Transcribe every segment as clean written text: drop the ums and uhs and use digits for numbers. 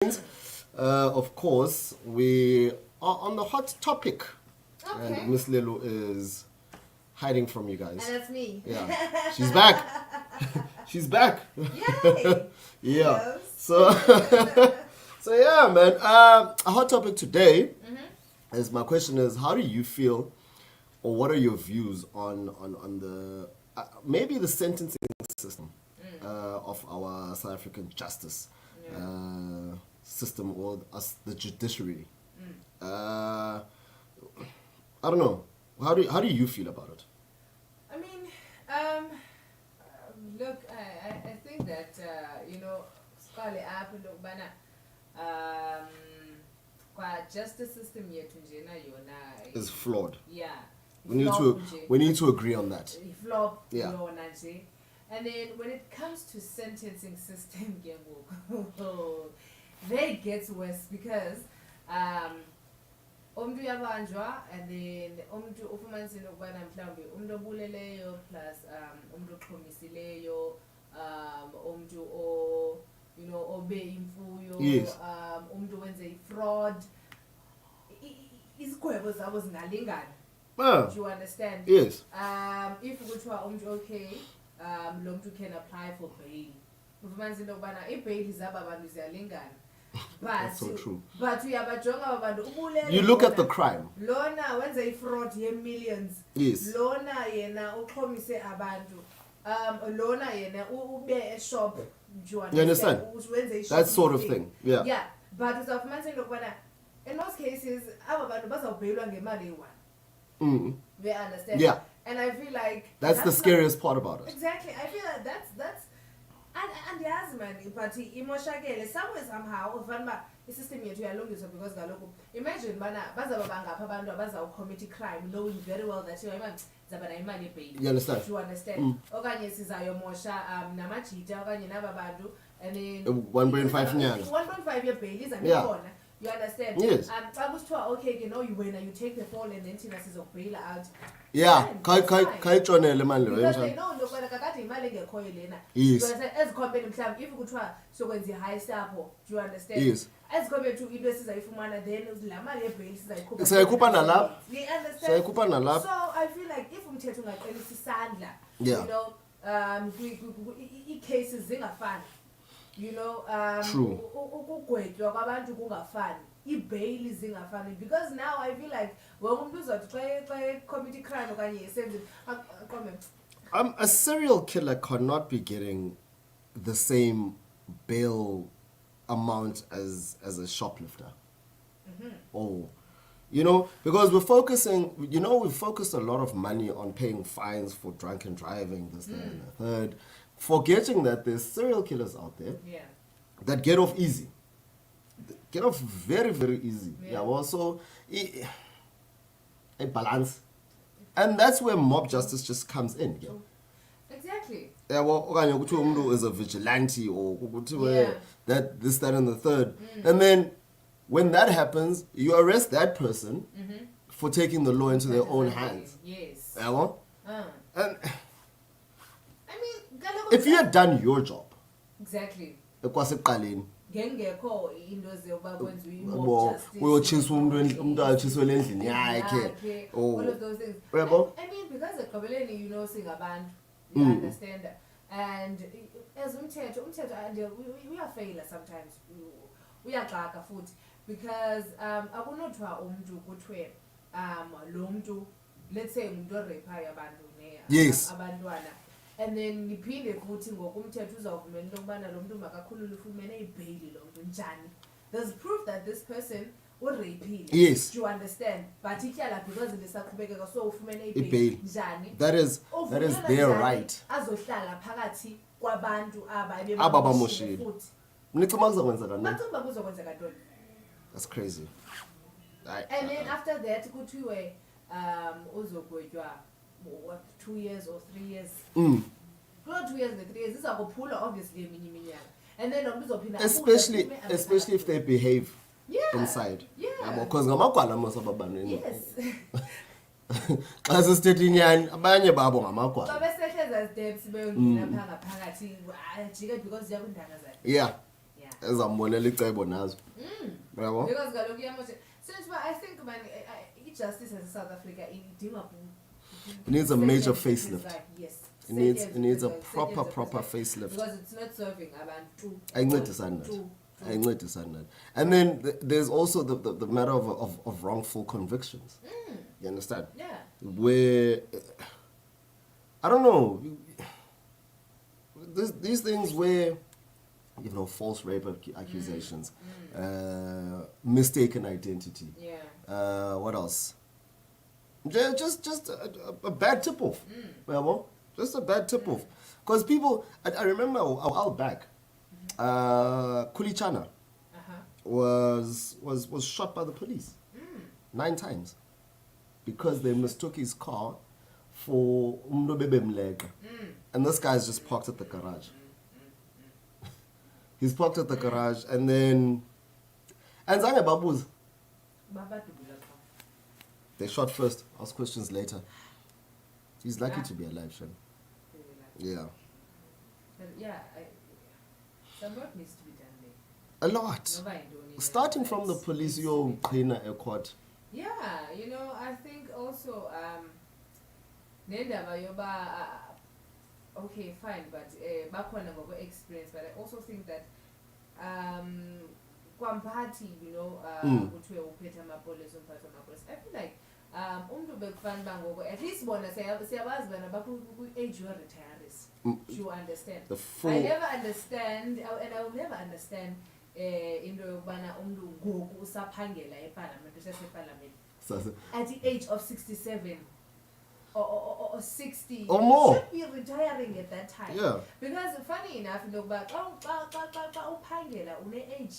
Of course, we are on the hot topic. Okay. And Miss Lilo is hiding from you guys. And that's me. Yeah. She's back. She's back. Yay! Yeah. Yes. So, so yeah, man. A hot topic today is my question is, how do you feel, or what are your views on the maybe the sentencing system of our South African justice system, or us the judiciary? I don't know. How do you feel about it? I mean, look, I think that Skali app lokubana kwa justice system yethu njena yona Is flawed. Yeah. We need to agree on that. Flop Yeah. yona nje. And then when it comes to sentencing system, they gets worse because umuntu uyabanjwa, and then umuntu ufumanisile ukubana mhlawumbe umuntu obuleleyo plus umuntu oxhomisileyo, umuntu obe imfuyo, Yes. umuntu wenze i-fraud, izigwebo zabo zingalingana. Ah, Do you understand? yes. If kuthiwa umuntu okay, lo muntu can apply for bail, ufumanisile ukubana i-bail zaba abantu ziyalingana. That's so true. But uyabajonga abantu ubulele. You look at the crime. Lona wenza i-fraud ye-millions. Yes. Lona yena uxhomise abantu. Lona yena ube e-shop. Do You understand? Wenze i-shop That sort of thing. thing. Yeah. Yeah. But uzawufumanisile ukubana in most cases aba bantu bazawubheyilwa ngemali eyi-1. We understand. Yeah. And I feel like That's the scariest part about it. Exactly. I feel like that's and yes, man, but imoshakele somewhere somehow ufanele i-system yethu yalungiswa because kaloku imagine bana bazaba bangapha abantu abazawucommit i-crime knowing very well that zaba nayo imali yebail. You understand? Do you understand? Okanye sizayomosha namajita okanye naba bantu, and then 1.5 nyanga. 1.5 yebail iza Yeah. khona. You understand? Yes. Xa kusithiwa okay, you take the fall and then thina sizokubail out. Yeah. Fine, that's fine. Khayitshonele manje lo Because they yenjani? know lokubana kakade imali engekhoyo lena. Yes. Ezikhompeni mhlawumbi if kuthiwa sokwenza i-heist apho, do you understand? Yes. Ezikhompeni tu into esizayifumana then la mali yebail sizayikhupha. Sizayikhupha nalapha. You understand? Sizayikhupha nalapha. So I feel like if umthetho ungaqinisa isandla, Yeah. you know, i-cases zingafani. You know, True. ukugwetywa kwabantu kungafani, ibail zingafani, because now I feel like wonke umuntu uzothi xa commit i-crime okanye esenze aqome. A serial killer cannot be getting the same bail amount as a shoplifter. Oh, because we've focused a lot of money on paying fines for drunken driving, this, that, and the third, forgetting that there's serial killers out there Yeah. that get off easy. Get off very, very easy. Yeah. Well, so a balance. And that's where mob justice just comes in. Yeah. Exactly. Yeah, well, okanye kuthiwe umuntu is a vigilante, or kuthiwe Yeah. that, this, that, and the third. And then when that happens, you arrest that person for taking the law into their own hands. Yes. Yeah, well? And I mean, kaloku if you had done your job, exactly. ekwasekuqaleni, Ngengekho into zoba kwenziwe yabo, i-mob justice. uyotshiswa umuntu atshiswele endlini yakhe. Yakhe, Oh. all of those things. Yabo? I mean, because ekugqibeleni, singabantu, you understand, and as umthetho and we are failure sometimes, uyaxaka futhi, because akunothiwa umuntu kuthiwe lo muntu, let's say umuntu orephayo abantu Yes. abantwana, and then niphinde futhi ngokumthetho uzawuvumela into yokubana lo muntu makakhulule ufumene ibheyili lo muntu njani. There's proof that this person urapile. Yes. Do you understand? But ityala because lisaqhubekeka so ufumene Ibail. ibheyili njani. That is Uvunyelwa their njani right. azohlala phakathi kwabantu Aba bamoshile. futhi. Nicima kuzokwenzeka ntoni? Bacinga uba kuzokwenzeka ntoni? That's crazy. And then after that kuthiwe uzogwetywa what 2 years or 3 years. Kuloo 2 years ne 3 years iza kuphula obviously eminye iminyaka. And then lo muntu uzophinda Especially if they behave inside. Yeah. Because ngamagwala mos ababantu. Yes. Xa sisithetha inyani, abanye babo Xa ngamagwala. besehleza steps beyongena phakathi ajike because yakundanga zakhe. Yeah. Yeah. ezambonela icebo nazo. Yabo? Because kaloku iyamosha. Since I think man, justice as South Africa idinga It needs a major facelift. Yes. It needs a proper facelift. Because it's not serving abantu. Ayincedayo. And then there's also the matter of wrongful convictions. You understand? Yeah. Where I don't know, these things where false rape accusations, mistaken identity. Yeah. What else? Just a bad tip off. Just a bad tip off. Because people, I remember a while back, Kulichana was shot by the police 9 times because they mistook his car for Umdo Bebe Mlega. And this guy's just parked at the garage. He's parked at the garage and then Zange Babuz. They shot first, ask questions later. He's lucky to be alive, Shem. Yeah. Yeah, some work needs to be done there. A lot. Starting from the police, your cleaner court. Yeah, I think also nendaba yoba okay, fine, but bakhona ngoku experience, but I also think that kwamphathi, kuthiwe uphethe amapolisa umphathi wamapolisa, I feel like umntu bekufana uba ngoku at least bona siyabazi bana age retirees. You understand? I never understand, and I will never understand into yokubana umntu ngoku usaphangela eParliament, useseParliament at the age of 67 or 60 or more. Should be retiring at that time. Yeah. Because funny enough, xa uphangela une-age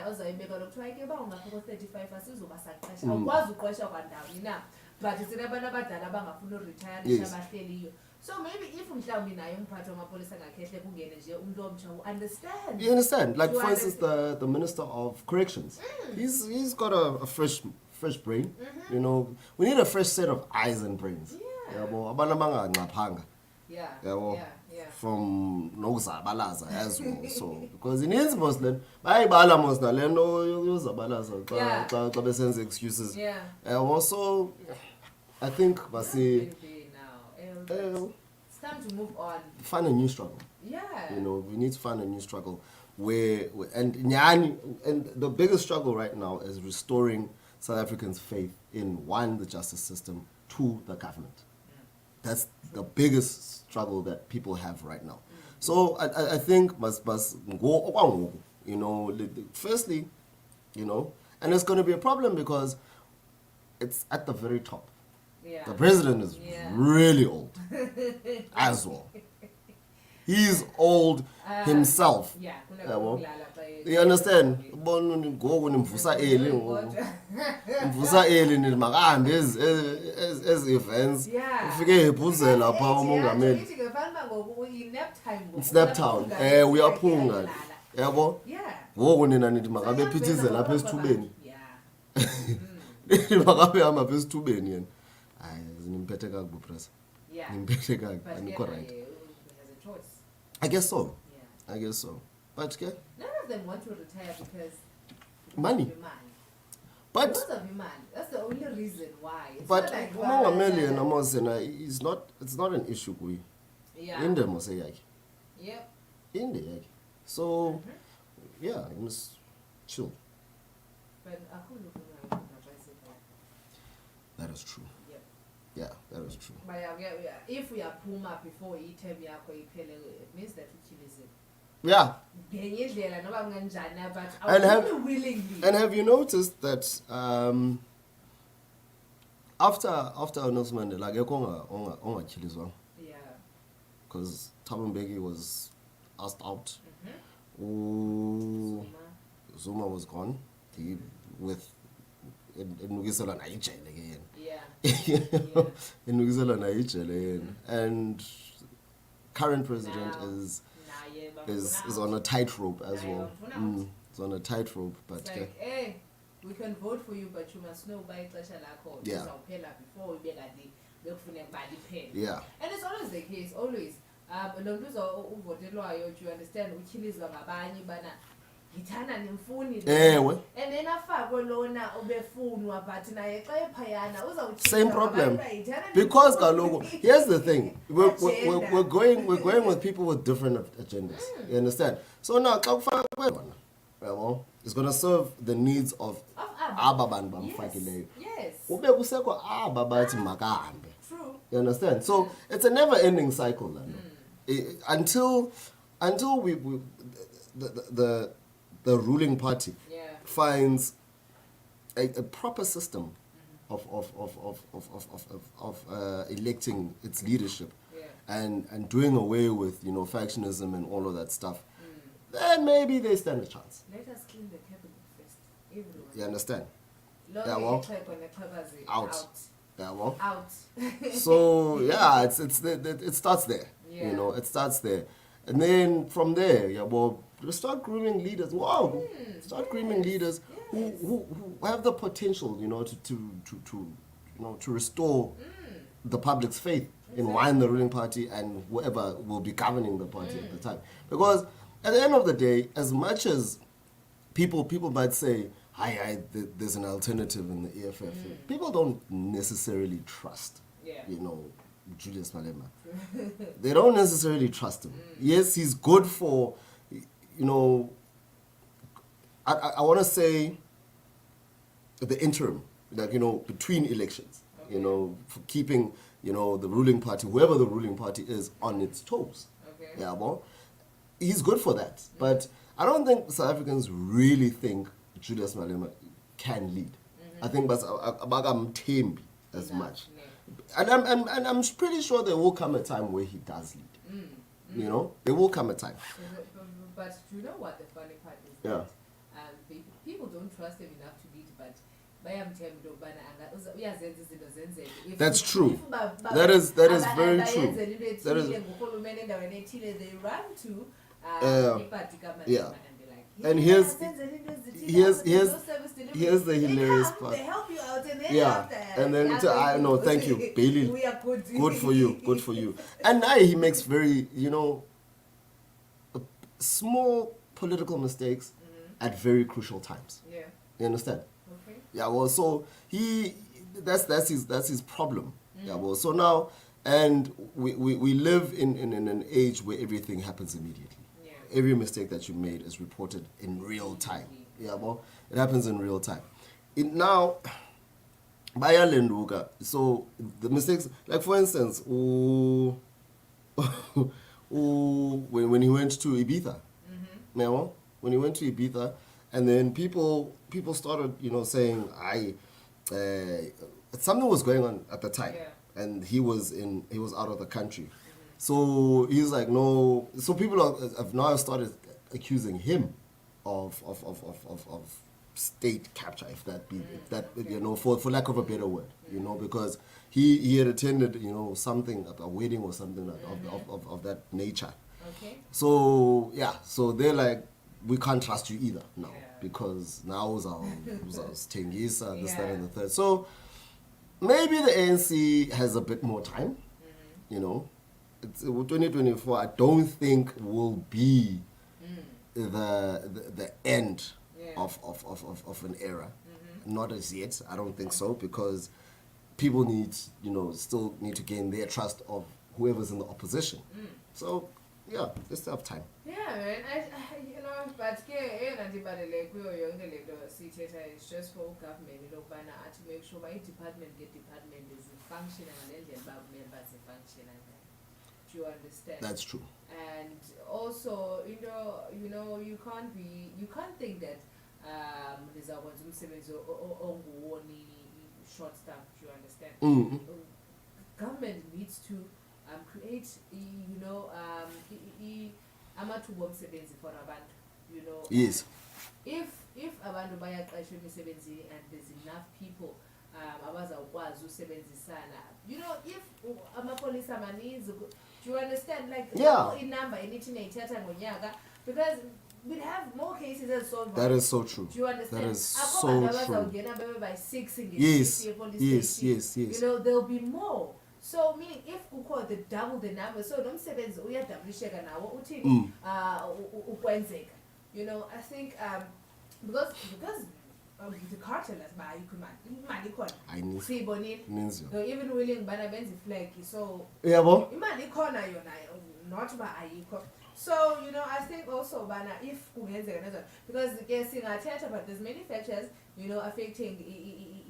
ozayibeka lokuthiwa ke uba ungapha ko-35 asizoba saqesha awukwazi uqesha kwandawoni na, but sinabantu abadala abangafuna uritayrisha abahleliyo. So maybe if mhlawumbi naye umphathi wamapolisa ngakhehle kungene nje umuntu omtsha understand. You understand? Like for instance the Minister of Corrections. He's got a fresh brain. We need a fresh set of eyes and brains. Yeah. Yeah. From nokuzabalaza as well. So because in his Muslim, bayibala mosna lento yozabalaza xa besenza excuses. Yeah. Also I think basi it's time to move on. Find a new struggle. Yeah. We need to find a new struggle and the biggest struggle right now is restoring South Africans' faith in 1, the justice system, 2, the government. That's the biggest struggle that people have right now. So I think must go, firstly, and it's going to be a problem because it's at the very top. Yeah. The president is really old as well. He's old himself. Yeah. You understand? Mvusa eli nilmakambi as events. Ufike ephuzela pha umongameli. It's nap time. Uyaphunga. Yabo? Ngoku nina nithi makabe phithizela lapha esithubeni. Makabe hamba apha esithubeni yena. Hayi nimphethe kakubi press. Nimphethe kakubi. Anikho right. I guess so. Yeah. I guess so. But none of them want to retire because money. But because of money. That's the only reason why. It's but not like umongameli yena mosena it's not an issue kuye. Yeah. Inde mose yakhe. Yep. Inde yakhe. So yeah, you must chill. But that is true. Yep. Yeah, that is true. But if we are puma before term yakho iphele, it means that ukhilizile. Yeah. And have you noticed that after Nelson Mandela, yeah, because Thabo Mbeki was asked out, Zuma was gone, with Nukisela Naijele again. Yeah. Nukisela Naijele, and current president is on a tightrope as well. It's on a tightrope, but it's like, hey, we can vote for you, but you must know by yeah. Before we pen. Yeah. And it's always the case, always. You understand, ngithanda nemfuni Ewe. and then afakwe lona obefunwa but naye xa ephayana uzawutshintsha Same problem. abantu bayithanda Because nemfuni. kaloku, here's the thing. We're Agenda. going with people with different agendas. You understand? So now it's gonna serve the needs of aba bantu bamfakileyo. Yes. Ube kusekho aba bathi makahambe. True. You understand? So it's a never-ending cycle, then. Until the ruling party Yeah. finds a proper system of electing its leadership, Yeah. and doing away with factionism and all of that stuff, then maybe they stand a chance. Let us clean the cabinet first. Everyone. You understand? Lonke Yeah, well, ixhego neqhakazi out. Yeah, well. Out. So yeah, it starts there. Yeah. It starts there, and then from there, yeah, well, we start grooming leaders. Wow, start grooming leaders who have the potential, to restore the public's faith in one the ruling party and whoever will be governing the party at the time. Because at the end of the day, as much as people might say, there's an alternative in the EFF. People don't necessarily trust, Yeah. Julius Malema. They don't necessarily trust him. Yes, he's good for, I want to say the interim, between elections, for keeping, the ruling party, whoever the ruling party is, on its toes. Okay. Yeah, well, he's good for that. But I don't think South Africans really think Julius Malema can lead. I think that's Tembi as much. Yeah. And I'm pretty sure there will come a time where he does lead. There will come a time. But you know what the funny part is? Yeah. That, people don't trust him enough to lead, but bayamthemba into yokubana uyazenza izinto zenzeke. That's true. That is very true. That is. Ngurhulumente endaweni ethile, they run to iparty kaMalema Yeah. and they're like, And here's here's the hilarious part. They help you out and then Yeah, after, and then I know, thank you, Bailey. We are good. Good for you, good for you. And now he makes very, small political mistakes at very crucial times. Yeah. You understand? Okay. Yeah, well, so that's his problem. Yeah, well, so now, and we live in an age where everything happens immediately. Yeah. Every mistake that you made is reported in real time. Yeah, well, it happens in real time. Now, bayalenduka. So the mistakes, like for instance, when he went to Ibiza, when he went to Ibiza, and then people started, saying, something was going on at the time, and he was out of the country, so he's like, no. So people have now started accusing him of state capture, if that for lack of a better word, because he had attended, something, a wedding or something of that nature. Okay. So yeah, so they're like, we can't trust you either now, because now Tengisa, this, that, and the third. So maybe the ANC has a bit more time. It's 2024. I don't think will be the end of an era. Not as yet. I don't think so, because people still need to gain their trust of whoever's in the opposition. So yeah, they still have time. Yeah, man. But kuyo yonke lento sithetha is just for government lokubana athi make sure department is functioning ngendlela bakumele bazifunctiona ngayo. Do you understand? That's true. And also, you can't think that lizakwenza umsebenzi onguwoni short staff. Do you understand? Government needs to create amathuba omsebenzi for abantu. Yes. If abantu bayaqeshwa emisebenzini and there's enough people abazawukwazi usebenzisana, if amapolisa amaninzi, do you understand, like inumber enithi neyithatha ngonyaka, because we'll have more cases as solved. That is so true. Do you understand? That is so true. By 6 in the yes. police station. Yes. There'll be more. So meaning if kukho the double the number, so lo msebenzi uyadoubleisheka nawo uthini ukwenzeka. you know, I think because the cartel has imali ikhona Ayininzi. siyibonile Ininzi yona. they're even willing bana benze iflag so Yabo? imali ikhona yona not uba ayikho. So you know, I think also bana if kungenzeka nezo because ke singathetha but there's many factors, you know, affecting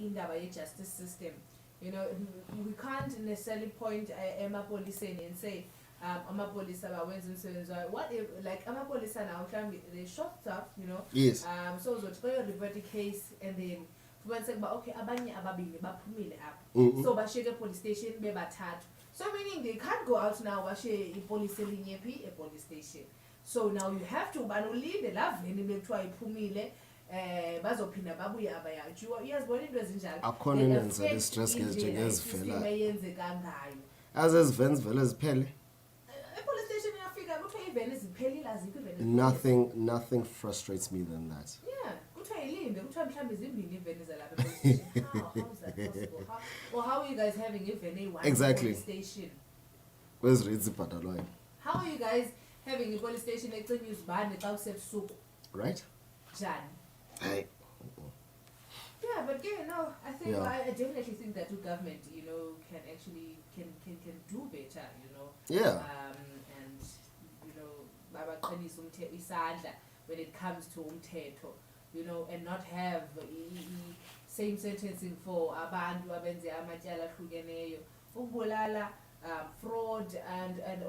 indaba ye-justice system. You know, we can't necessarily point emapoliseni and say amapolisa bawenza umsebenzi wayo. What if like amapolisa now they short stuff, you know, Yes. so uzothi revert the case and then fumaniseke uba okay abanye ababini baphumile apha so bashiyeke police station bebathathu, so meaning they can't go out now bashiye ipolice elinye phi police station. So now you have to ubani ulinde laa veni bekuthiwa iphumile bazophinda babuye abayajua uyazibona into ezinjalo Akhona enenzela i-stress njengezivela eyenzeka ngayo. As ezi vans vele ziphele. Police station uyafika kuthiwa iveni ziphelile azikho iveni. Nothing frustrates me than that. Yeah, kuthiwa ilinde kuthiwa mhlawumbi zimbini iveni zalapha police station. How is that possible? How are you guys having iveni eyi-one Exactly. police station? Kwezi rates ibhatalwayo. How are you guys having i-police station ecinywa izibane xa kusebusuku Right? njani? Aye. Yeah, but yeah, no, I think Yeah. I definitely think that the government, you know, can actually can do better, you know. Yeah. And you know, babaqinisa isandla when it comes to umthetho, you know, and not have same sentencing for abantu abenze amatyala ahlukeneyo, ukubulala, fraud and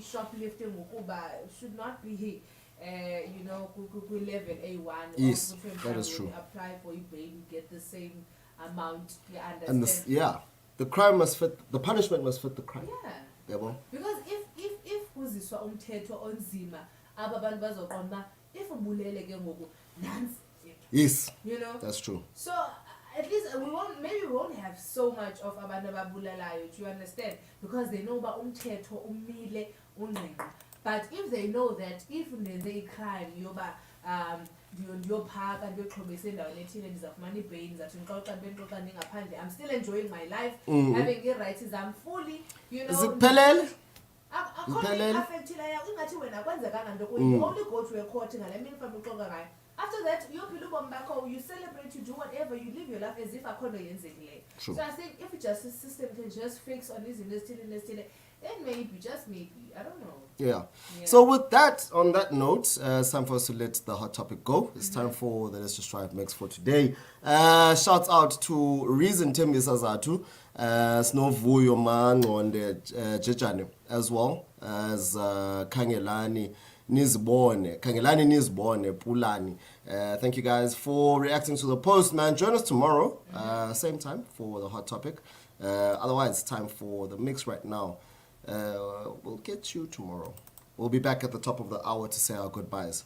shoplifting ukuba should not be you know, level A1. Yes, or that is when true. you apply for your bail, you get the same amount. You understand? And this, yeah, the crime must fit. The punishment must fit the crime. Yeah. Yabo? Because if kuziswa umthetho onzima, aba bantu bazoqonda if ubulele ke ngoku nansi. Yes, You know. that's true. So at least we won't have so much of abantu ababulalayo. Do you understand? Because they know about umthetho umile ungqingqa. But if they know that if ndenze i-crime yoba ndiyophaka ndiyoxhobisa endaweni ethile ndizafumana ibail ndizathi ndixoxa ndibendixoxa ndingaphandle, I'm still enjoying my life, having ii-rights zam fully, you know. Ziphelele? Akho affectileyo ingathi wena kwenzekanga nto kuyo. You only go to a court ngale mini mhlawumbi uxoxa ngayo. After that uyophila ubomi bakho, you celebrate, you do whatever, you live your life as if akho nto yenzekileyo. True. So I think if the justice system can just fix on izinto ezithile then maybe, just maybe, I don't know. Yeah. Yeah. So with that, on that note, it's time for us to let the hot topic go. It's time for the Let's Just Drive Mix for today. Shouts out to Reason Tembisa Zatu, Snovuyo Mangonde Jejane, as well as Kangelani Nizbone, Pulani. Thank you guys for reacting to the post, man. Join us tomorrow, same time for the hot topic. Otherwise, it's time for the mix right now. We'll get you tomorrow. We'll be back at the top of the hour to say our goodbyes.